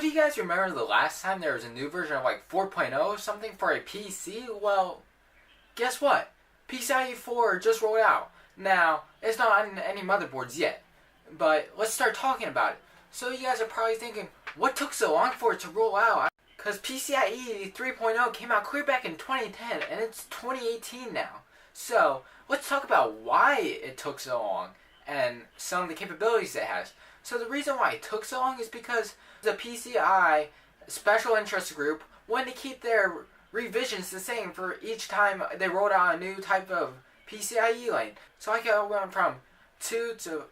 do you guys remember the last time there was a new version of like 4.0 or something for a PC? Well, guess what? PCI E 4 just rolled out. Now, it's not on any motherboards yet, but let's start talking about it. So you guys are probably thinking, what took so long for it to roll out? Because PCI E 3.0 came out clear back in 2010, and it's 2018 now. So, let's talk about why it took so long, and some of the capabilities it has. So the reason why it took so long is because the PCI special interest group wanted to keep their revisions the same for each time they rolled out a new type of PCIe lane. So like it went from 2 to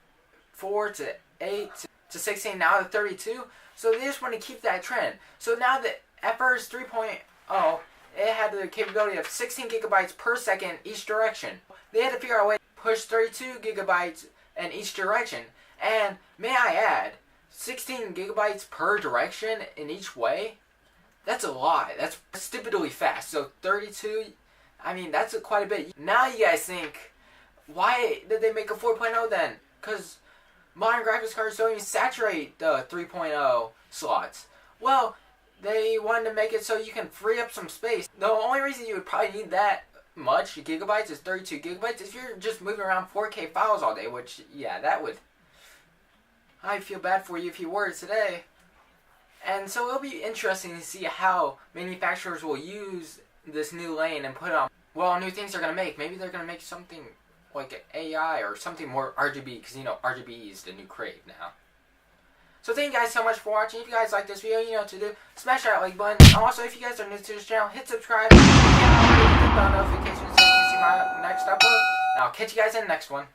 4 to 8 to 16, now to 32. So they just want to keep that trend. So now that at first 3.0, it had the capability of 16 gigabytes per second each direction. They had to figure out a way to push 32 gigabytes in each direction. And may I add, 16 gigabytes per direction in each way? That's a lot. That's stupidly fast. So 32, I mean, that's quite a bit. Now you guys think, why did they make a 4.0 then? Because modern graphics cards don't even saturate the 3.0 slots. Well, they wanted to make it so you can free up some space. The only reason you would probably need that much gigabytes is 32 gigabytes if you're just moving around 4K files all day, which, yeah, that would... I feel bad for you if you were today. And so it'll be interesting to see how manufacturers will use this new lane and put on, well, new things they're going to make. Maybe they're going to make something like AI or something more RGB, because, you know, RGB is the new crave now. So thank you guys so much for watching. If you guys like this video, you know what to do. Smash that like button. Also, if you guys are new to this channel, hit subscribe. And hit the bell notifications so you can see my next upload. And I'll catch you guys in the next one.